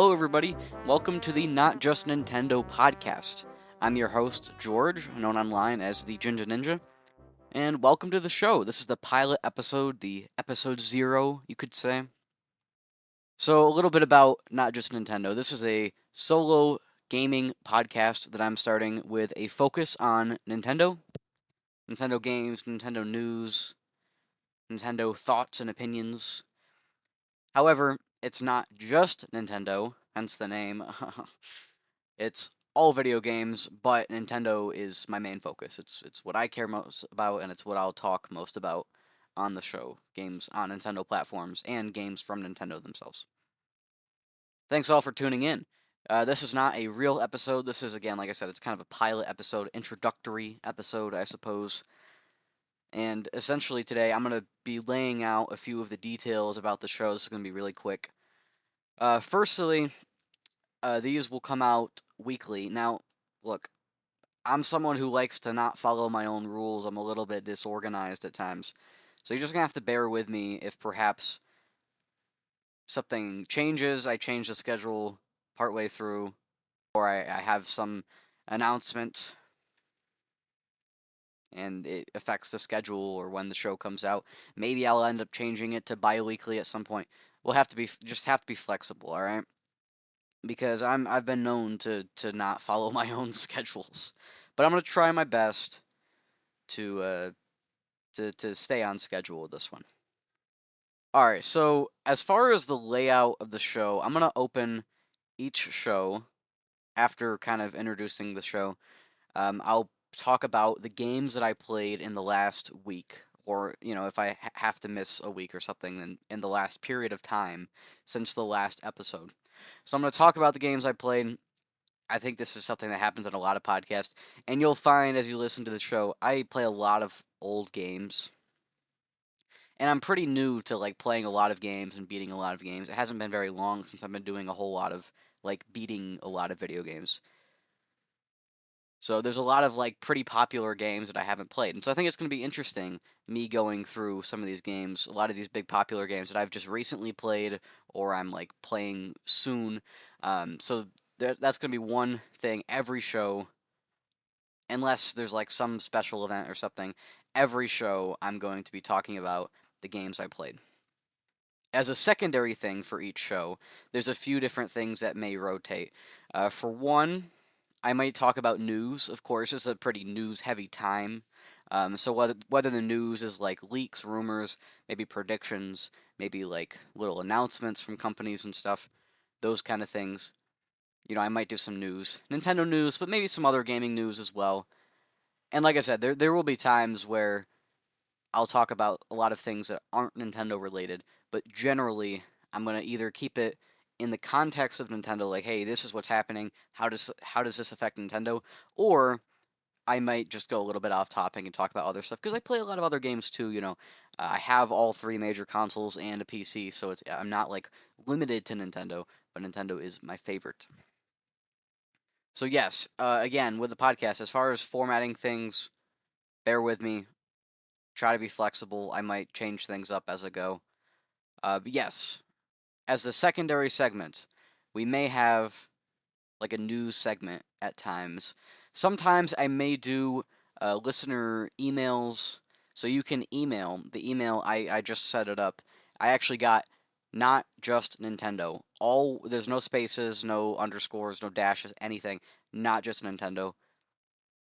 Hello, everybody. Welcome to the Not Just Nintendo podcast. I'm your host, George, known online as the Ginger Ninja, and welcome to the show. This is the pilot episode, the episode 0, you could say. So, a little bit about Not Just Nintendo. This is a solo gaming podcast that I'm starting with a focus on Nintendo, Nintendo games, Nintendo news, Nintendo thoughts and opinions. However, it's not just Nintendo, hence the name. It's all video games, but Nintendo is my main focus. It's what I care most about, and it's what I'll talk most about on the show. Games on Nintendo platforms and games from Nintendo themselves. Thanks all for tuning in. This is not a real episode. This is, again, like I said, it's kind of a pilot episode, introductory episode, I suppose. And essentially today, I'm going to be laying out a few of the details about the show. This is going to be really quick. Firstly, these will come out weekly. Now, look, I'm someone who likes to not follow my own rules. I'm a little bit disorganized at times. So you're just going to have to bear with me if perhaps something changes, I change the schedule partway through, or I have some announcement and it affects the schedule or when the show comes out. Maybe I'll end up changing it to bi-weekly at some point. We'll have to be flexible, all right? Because I've been known to not follow my own schedules. But I'm going to try my best to stay on schedule with this one. All right, so as far as the layout of the show, I'm going to open each show after kind of introducing the show. I'll talk about the games that I played in the last week, or, if I have to miss a week or something in the last period of time since the last episode. So I'm going to talk about the games I played. I think this is something that happens in a lot of podcasts, and you'll find as you listen to the show, I play a lot of old games. And I'm pretty new to like playing a lot of games and beating a lot of games. It hasn't been very long since I've been doing a whole lot of like beating a lot of video games. So there's a lot of like pretty popular games that I haven't played. And so I think it's going to be interesting me going through some of these games, a lot of these big popular games that I've just recently played or I'm like playing soon. So that's going to be one thing every show, unless there's like some special event or something. Every show I'm going to be talking about the games I played. As a secondary thing for each show, there's a few different things that may rotate. For one, I might talk about news. Of course, it's a pretty news-heavy time. So whether the news is like leaks, rumors, maybe predictions, maybe like little announcements from companies and stuff, those kind of things. I might do some news, Nintendo news, but maybe some other gaming news as well. And like I said, there will be times where I'll talk about a lot of things that aren't Nintendo related, but generally I'm going to either keep it in the context of Nintendo, like, hey, this is what's happening. How does this affect Nintendo? Or I might just go a little bit off topic and talk about other stuff because I play a lot of other games too. I have all three major consoles and a PC, so I'm not like limited to Nintendo, but Nintendo is my favorite. So yes, again with the podcast, as far as formatting things, bear with me. Try to be flexible. I might change things up as I go. But yes, as the secondary segment, we may have like a news segment at times. Sometimes I may do listener emails, so you can email. The email I just set it up. I actually got not just Nintendo. There's no spaces, no underscores, no dashes, anything. Not just Nintendo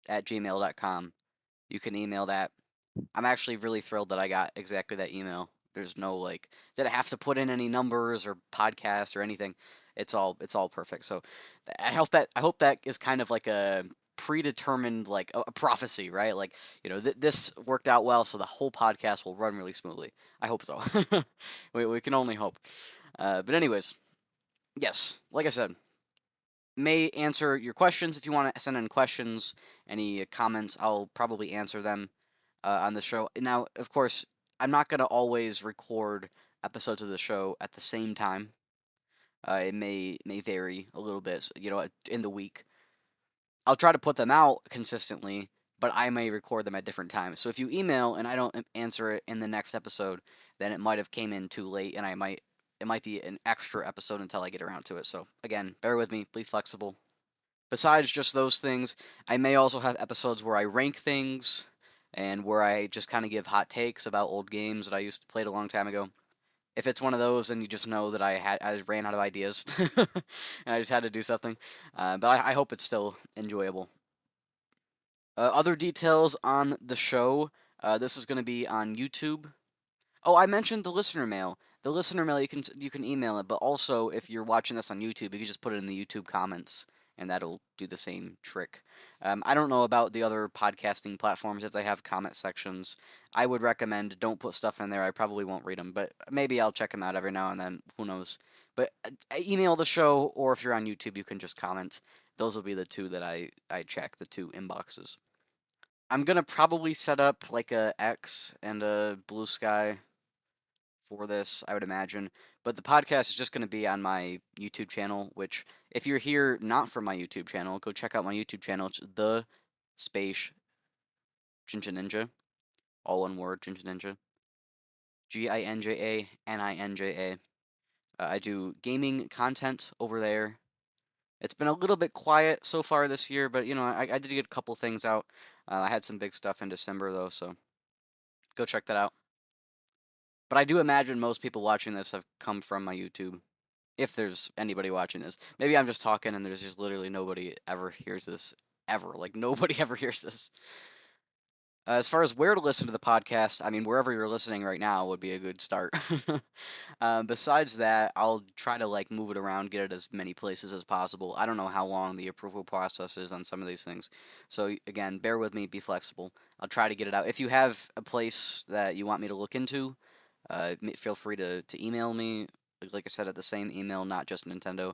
at gmail.com. You can email that. I'm actually really thrilled that I got exactly that email. There's no like did I have to put in any numbers or podcasts or anything. It's all perfect. So I hope that is kind of like a predetermined like a prophecy, right? Like, this worked out well so the whole podcast will run really smoothly. I hope so. we can only hope. But anyways, yes, like I said, may answer your questions if you want to send in questions, any comments, I'll probably answer them on the show. Now, of course, I'm not going to always record episodes of the show at the same time. It may vary a little bit, in the week. I'll try to put them out consistently, but I may record them at different times. So if you email and I don't answer it in the next episode, then it might have came in too late, and I might it might be an extra episode until I get around to it. So again, bear with me, be flexible. Besides just those things, I may also have episodes where I rank things and where I just kind of give hot takes about old games that I used to play a long time ago. If it's one of those, then you just know that I just ran out of ideas and I just had to do something. But I hope it's still enjoyable. Other details on the show. This is going to be on YouTube. Oh, I mentioned the listener mail. The listener mail you can email it, but also if you're watching this on YouTube, you can just put it in the YouTube comments, and that'll do the same trick. I don't know about the other podcasting platforms if they have comment sections. I would recommend don't put stuff in there. I probably won't read them, but maybe I'll check them out every now and then. Who knows? But email the show, or if you're on YouTube, you can just comment. Those will be the two that I check, the two inboxes. I'm gonna probably set up like a X and a Blue Sky for this, I would imagine. But the podcast is just going to be on my YouTube channel, which, if you're here not from my YouTube channel, go check out my YouTube channel. It's The Space Ginger Ninja. All one word, Ginger Ninja. GINJANINJA. I do gaming content over there. It's been a little bit quiet so far this year, but I did get a couple things out. I had some big stuff in December, though, so go check that out. But I do imagine most people watching this have come from my YouTube. If there's anybody watching this. Maybe I'm just talking and there's just literally nobody ever hears this. Ever. Like, nobody ever hears this. As far as where to listen to the podcast, I mean, wherever you're listening right now would be a good start. Besides that, I'll try to, like, move it around, get it as many places as possible. I don't know how long the approval process is on some of these things. So, again, bear with me, be flexible. I'll try to get it out. If you have a place that you want me to look into, feel free to email me. Like I said, at the same email, not just Nintendo.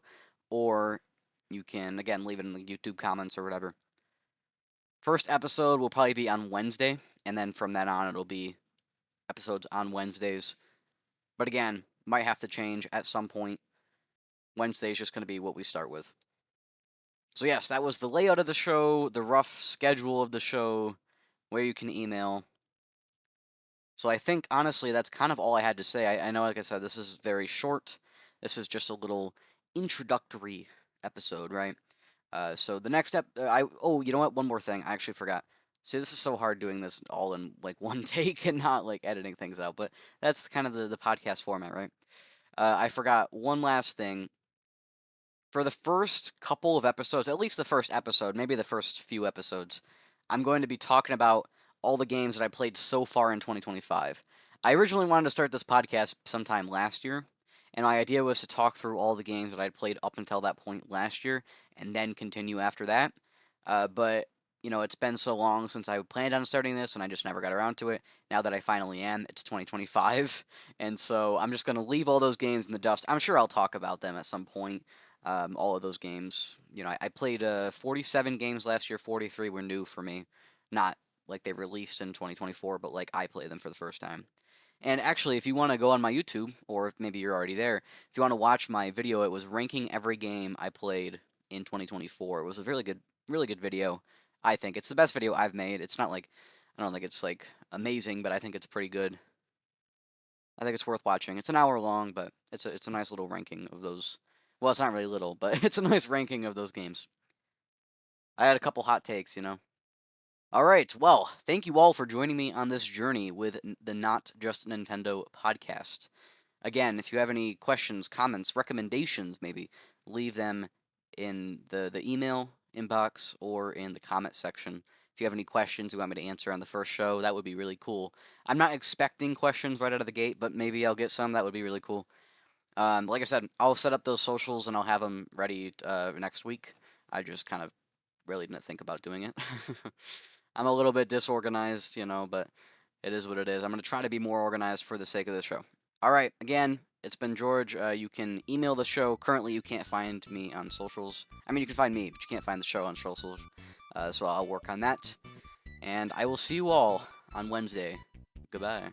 Or you can, again, leave it in the YouTube comments or whatever. First episode will probably be on Wednesday, and then from then on, it'll be episodes on Wednesdays. But again, might have to change at some point. Wednesday is just going to be what we start with. So, yes, that was the layout of the show, the rough schedule of the show, where you can email. So I think, honestly, that's kind of all I had to say. I know, like I said, this is very short. This is just a little introductory episode, right? So the next you know what? One more thing. I actually forgot. See, this is so hard doing this all in, like, one take and not, like, editing things out. But that's kind of the podcast format, right? I forgot one last thing. For the first couple of episodes, at least the first episode, maybe the first few episodes, I'm going to be talking about all the games that I played so far in 2025. I originally wanted to start this podcast sometime last year, and my idea was to talk through all the games that I'd played up until that point last year, and then continue after that. But it's been so long since I planned on starting this, and I just never got around to it. Now that I finally am, it's 2025, and so I'm just going to leave all those games in the dust. I'm sure I'll talk about them at some point. All of those games. I played 47 games last year. 43 were new for me. Not like they released in 2024, but like I played them for the first time. And actually, if you want to go on my YouTube, or if maybe you're already there, if you want to watch my video, it was ranking every game I played in 2024. It was a really good video. I think it's the best video I've made. It's not like, I don't think it's like amazing, but I think it's pretty good. I think it's worth watching. It's an hour long, but it's a nice little ranking of those. Well, it's not really little, but it's a nice ranking of those games. I had a couple hot takes. All right, well, thank you all for joining me on this journey with the Not Just Nintendo podcast. Again, if you have any questions, comments, recommendations, maybe, leave them in the email inbox or in the comment section. If you have any questions you want me to answer on the first show, that would be really cool. I'm not expecting questions right out of the gate, but maybe I'll get some. That would be really cool. Like I said, I'll set up those socials and I'll have them ready next week. I just kind of really didn't think about doing it. I'm a little bit disorganized, but it is what it is. I'm going to try to be more organized for the sake of the show. All right, again, it's been George. You can email the show. Currently, you can't find me on socials. I mean, you can find me, but you can't find the show on socials. So I'll work on that. And I will see you all on Wednesday. Goodbye.